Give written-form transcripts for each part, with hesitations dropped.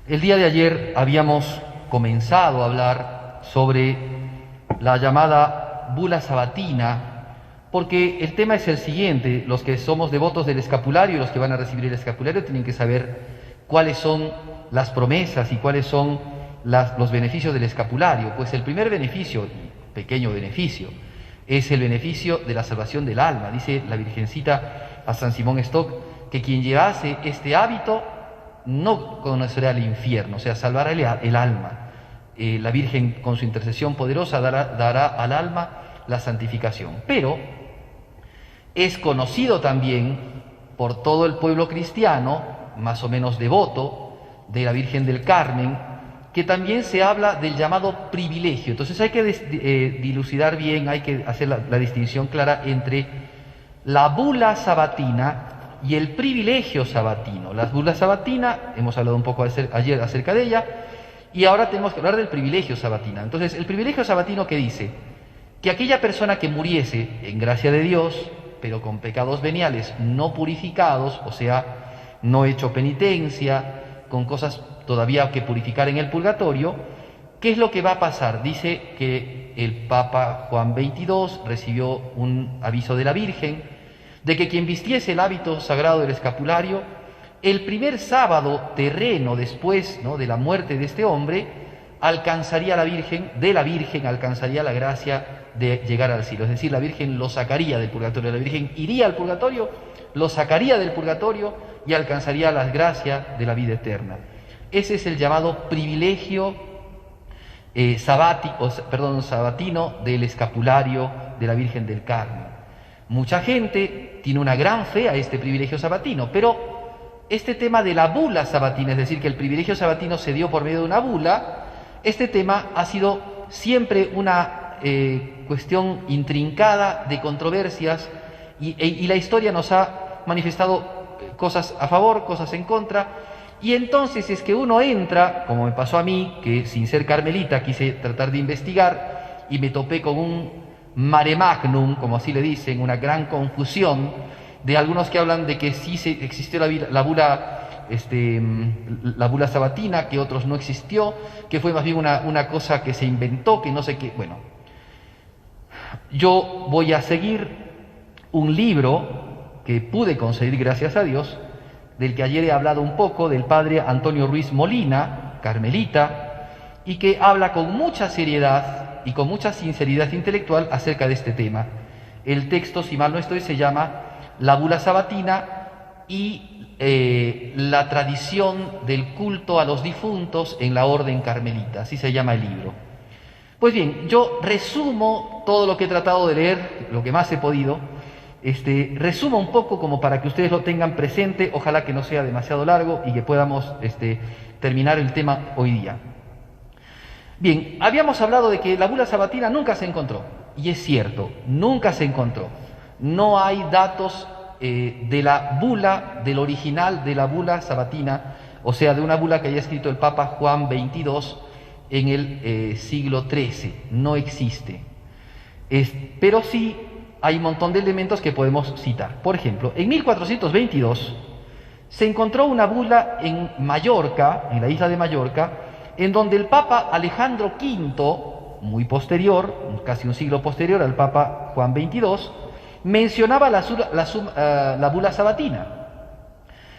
El día de ayer habíamos comenzado a hablar sobre la llamada bula sabatina, porque el tema es el siguiente: los que somos devotos del escapulario y los que van a recibir el escapulario tienen que saber cuáles son las promesas y cuáles son los beneficios del escapulario. Pues el primer beneficio, pequeño beneficio, es el beneficio de la salvación del alma. Dice la Virgencita a San Simón Stock que quien llevase este hábito no conocerá el infierno, o sea, salvará el alma. La Virgen, con su intercesión poderosa, dará al alma la santificación. Pero es conocido también por todo el pueblo cristiano, más o menos devoto, de la Virgen del Carmen, que también se habla del llamado privilegio. Entonces hay que dilucidar bien, hay que hacer la distinción clara entre la bula sabatina y el privilegio sabatino. La bula sabatina, hemos hablado un poco ayer acerca de ella, y ahora tenemos que hablar del privilegio sabatino. Entonces, el privilegio sabatino, que dice que aquella persona que muriese en gracia de Dios, pero con pecados veniales no purificados, o sea, no hecho penitencia, con cosas todavía que purificar en el purgatorio, ¿qué es lo que va a pasar? Dice que el Papa Juan XXII recibió un aviso de la Virgen de que quien vistiese el hábito sagrado del escapulario, el primer sábado terreno después, ¿no?, de la muerte de este hombre, alcanzaría a la Virgen alcanzaría la gracia de llegar al cielo. Es decir, la Virgen lo sacaría del purgatorio, la Virgen iría al purgatorio, lo sacaría del purgatorio y alcanzaría las gracias de la vida eterna. Ese es el llamado privilegio sabatino del escapulario de la Virgen del Carmen. Mucha gente tiene una gran fe a este privilegio sabatino, pero este tema de la bula sabatina, es decir, que el privilegio sabatino se dio por medio de una bula, este tema ha sido siempre una cuestión intrincada de controversias y la historia nos ha manifestado cosas a favor, cosas en contra. Y entonces es que uno entra, como me pasó a mí, que sin ser carmelita quise tratar de investigar y me topé con un mare magnum, como así le dicen, una gran confusión de algunos que hablan de que sí existió la bula sabatina, que otros no existió, que fue más bien una cosa que se inventó, que no sé qué. Bueno, yo voy a seguir un libro que pude conseguir, gracias a Dios, del que ayer he hablado un poco, del padre Antonio Ruiz Molina, carmelita, y que habla con mucha seriedad y con mucha sinceridad intelectual acerca de este tema. El texto, si mal no estoy, se llama La bula sabatina y la tradición del culto a los difuntos en la orden carmelita, así se llama el libro. Pues bien, yo resumo todo lo que he tratado de leer, lo que más he podido, resumo un poco como para que ustedes lo tengan presente, ojalá que no sea demasiado largo y que podamos terminar el tema hoy día. Bien, habíamos hablado de que la bula sabatina nunca se encontró, y es cierto, nunca se encontró. No hay datos de la bula, del original de la bula sabatina, o sea, de una bula que haya escrito el Papa Juan XXII en el siglo XIII, no existe. Pero sí hay un montón de elementos que podemos citar. Por ejemplo, en 1422 se encontró una bula en Mallorca, en la isla de Mallorca, en donde el Papa Alejandro V, muy posterior, casi un siglo posterior al Papa Juan XXII, mencionaba la bula sabatina.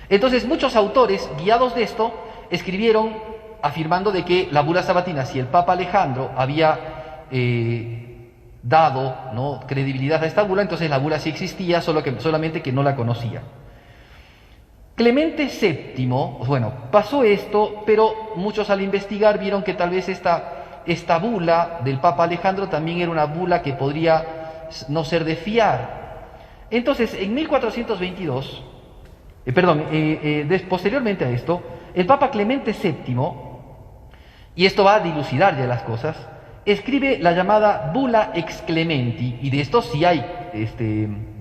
Entonces muchos autores, guiados de esto, escribieron afirmando de que la bula sabatina, si el Papa Alejandro había dado, ¿no?, credibilidad a esta bula, entonces la bula sí existía, solamente que no la conocía. Clemente VII, bueno, pasó esto, pero muchos al investigar vieron que tal vez esta bula del Papa Alejandro también era una bula que podría no ser de fiar. Entonces, en 1422, posteriormente a esto, el Papa Clemente VII, y esto va a dilucidar ya las cosas, escribe la llamada bula ex clementi, y de esto sí hay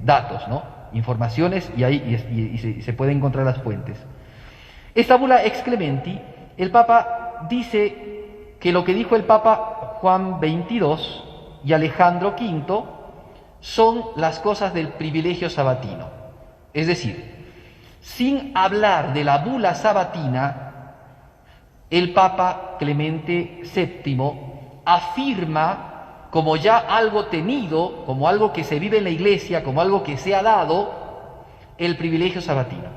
datos, ¿no?, informaciones, y se pueden encontrar las fuentes. Esta bula ex clementi, el Papa dice que lo que dijo el Papa Juan XXII y Alejandro V son las cosas del privilegio sabatino. Es decir, sin hablar de la bula sabatina, el Papa Clemente VII afirma como ya algo tenido, como algo que se vive en la Iglesia, como algo que se ha dado, el privilegio sabatino.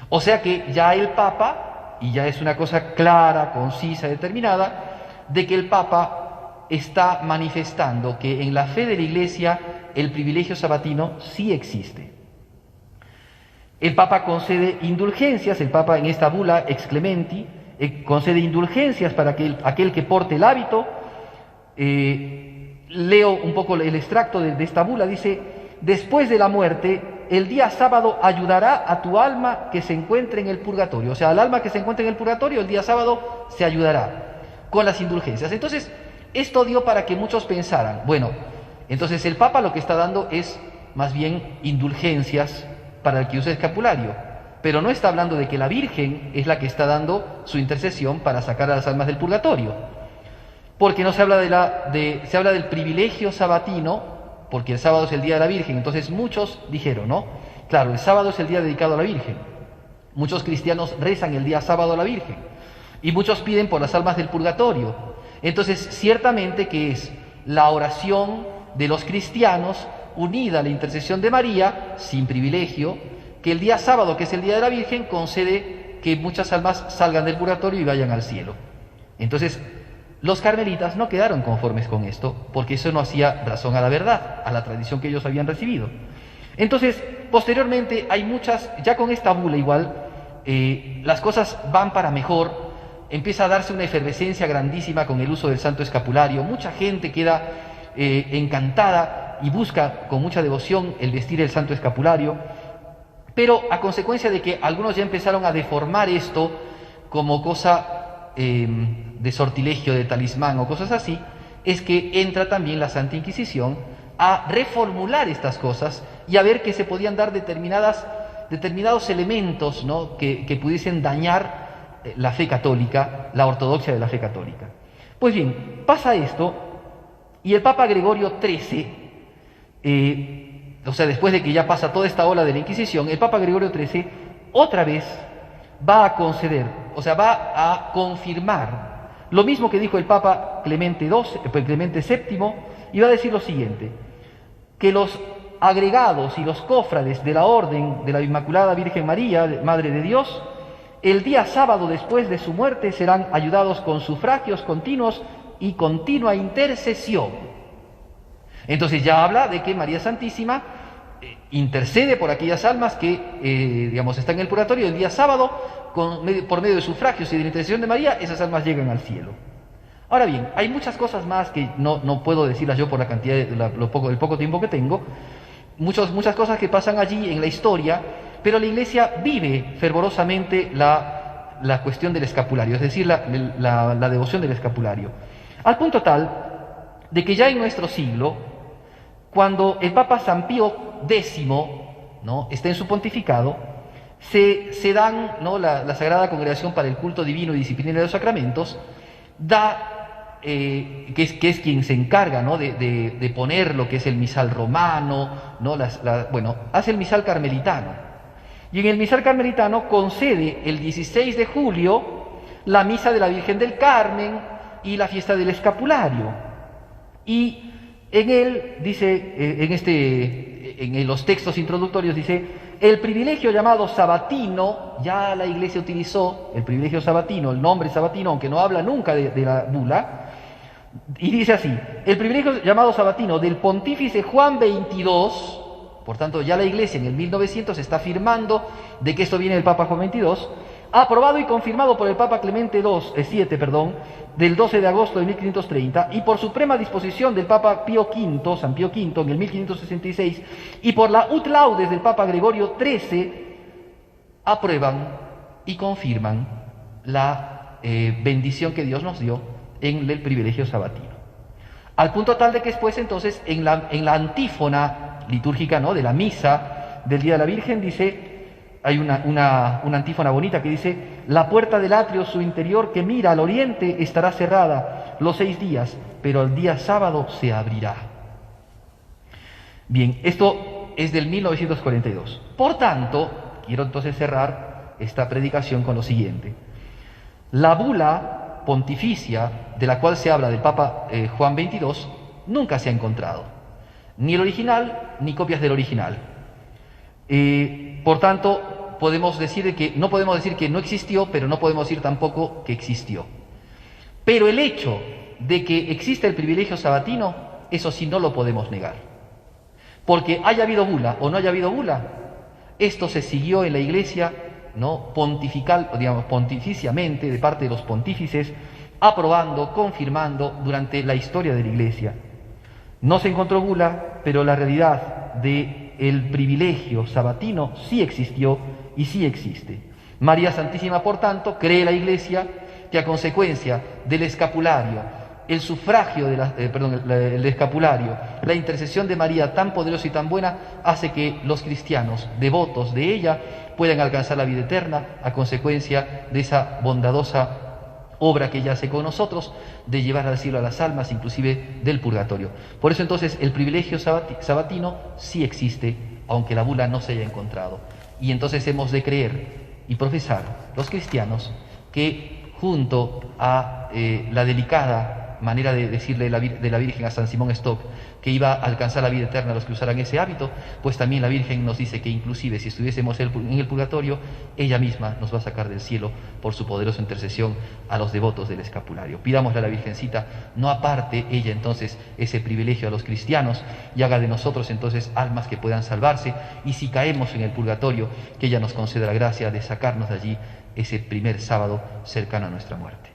O sea que ya el Papa, y ya es una cosa clara, concisa, determinada, de que el Papa está manifestando que en la fe de la Iglesia el privilegio sabatino sí existe. El Papa concede indulgencias, el Papa en esta bula Ex Clementi concede indulgencias para aquel que porte el hábito. Leo un poco el extracto de esta bula, dice: después de la muerte, el día sábado ayudará a tu alma que se encuentre en el purgatorio. O sea, al alma que se encuentre en el purgatorio, el día sábado se ayudará con las indulgencias. Entonces, esto dio para que muchos pensaran, bueno, entonces el Papa lo que está dando es más bien indulgencias para el que use escapulario, pero no está hablando de que la Virgen es la que está dando su intercesión para sacar a las almas del purgatorio, porque no se habla se habla del privilegio sabatino, porque el sábado es el día de la Virgen. Entonces muchos dijeron, ¿no? Claro, el sábado es el día dedicado a la Virgen. Muchos cristianos rezan el día sábado a la Virgen y muchos piden por las almas del purgatorio. Entonces, ciertamente que es la oración de los cristianos unida a la intercesión de María, sin privilegio, que el día sábado, que es el día de la Virgen, concede que muchas almas salgan del purgatorio y vayan al cielo. Entonces, los carmelitas no quedaron conformes con esto, porque eso no hacía razón a la verdad, a la tradición que ellos habían recibido. Entonces, posteriormente hay muchas, ya con esta bula igual, las cosas van para mejor, empieza a darse una efervescencia grandísima con el uso del santo escapulario, mucha gente queda encantada y busca con mucha devoción el vestir el santo escapulario, pero a consecuencia de que algunos ya empezaron a deformar esto como cosa de sortilegio, de talismán o cosas así, es que entra también la Santa Inquisición a reformular estas cosas y a ver que se podían dar determinados elementos, ¿no?, que pudiesen dañar la fe católica, la ortodoxia de la fe católica. Pues bien, pasa esto y el Papa Gregorio XIII, o sea, después de que ya pasa toda esta ola de la Inquisición, el Papa Gregorio XIII otra vez va a conceder, o sea, va a confirmar lo mismo que dijo el Papa Clemente VII, y va a decir lo siguiente: que los agregados y los cofrades de la Orden de la Inmaculada Virgen María, Madre de Dios, el día sábado después de su muerte serán ayudados con sufragios continuos y continua intercesión. Entonces ya habla de que María Santísima intercede por aquellas almas que, están en el purgatorio el día sábado, por medio de sufragios y de la intercesión de María, esas almas llegan al cielo. Ahora bien, hay muchas cosas más que no puedo decirlas yo por la cantidad el poco tiempo que tengo, muchas cosas que pasan allí en la historia, pero la Iglesia vive fervorosamente la cuestión del escapulario, es decir, la devoción del escapulario, al punto tal de que ya en nuestro siglo, cuando el Papa San Pío X, ¿no?, está en su pontificado, se dan, ¿no?, la Sagrada Congregación para el Culto Divino y Disciplina de los Sacramentos, que es quien se encarga, ¿no?, de poner lo que es el misal romano, ¿no?, hace el misal carmelitano. Y en el misal carmelitano concede el 16 de julio la misa de la Virgen del Carmen y la fiesta del escapulario. Y en él dice, en los textos introductorios dice: el privilegio llamado sabatino, ya la Iglesia utilizó el privilegio sabatino, el nombre sabatino, aunque no habla nunca de la bula, y dice así: el privilegio llamado sabatino del pontífice Juan XXII, por tanto ya la Iglesia en el 1900 está afirmando de que esto viene del Papa Juan XXII, aprobado y confirmado por el Papa Clemente VII, del 12 de agosto de 1530, y por suprema disposición del Papa Pío V, San Pío V, en el 1566, y por la ut laudes del Papa Gregorio XIII, aprueban y confirman la bendición que Dios nos dio en el privilegio sabatino. Al punto tal de que después, entonces, en la antífona litúrgica, ¿no?, de la misa del Día de la Virgen, dice... Hay una antífona bonita que dice: la puerta del atrio, su interior, que mira al oriente, estará cerrada los 6 días, pero el día sábado se abrirá. Bien, esto es del 1942. Por tanto, quiero entonces cerrar esta predicación con lo siguiente. La bula pontificia de la cual se habla del Papa Juan XXII nunca se ha encontrado, ni el original ni copias del original. Por tanto, podemos decir que no podemos decir que no existió, pero no podemos decir tampoco que existió. Pero el hecho de que exista el privilegio sabatino, eso sí no lo podemos negar. Porque haya habido bula o no haya habido bula, esto se siguió en la Iglesia, ¿no?, pontifical, digamos, pontificiamente, de parte de los pontífices, aprobando, confirmando durante la historia de la Iglesia. No se encontró bula, pero la realidad del privilegio sabatino sí existió y sí existe. María Santísima, por tanto, cree la Iglesia que a consecuencia del escapulario, el sufragio el escapulario, la intercesión de María tan poderosa y tan buena, hace que los cristianos devotos de ella puedan alcanzar la vida eterna a consecuencia de esa bondadosa obra que ella hace con nosotros, de llevar al cielo a las almas, inclusive del purgatorio. Por eso entonces el privilegio sabatino sí existe, aunque la bula no se haya encontrado. Y entonces hemos de creer y profesar los cristianos que junto a la delicada manera de decirle de la Virgen a San Simón Stock que iba a alcanzar la vida eterna a los que usaran ese hábito, pues también la Virgen nos dice que inclusive si estuviésemos en el purgatorio, ella misma nos va a sacar del cielo por su poderosa intercesión a los devotos del escapulario. Pidámosle a la Virgencita, no aparte ella entonces ese privilegio a los cristianos y haga de nosotros entonces almas que puedan salvarse, y si caemos en el purgatorio, que ella nos conceda la gracia de sacarnos de allí ese primer sábado cercano a nuestra muerte.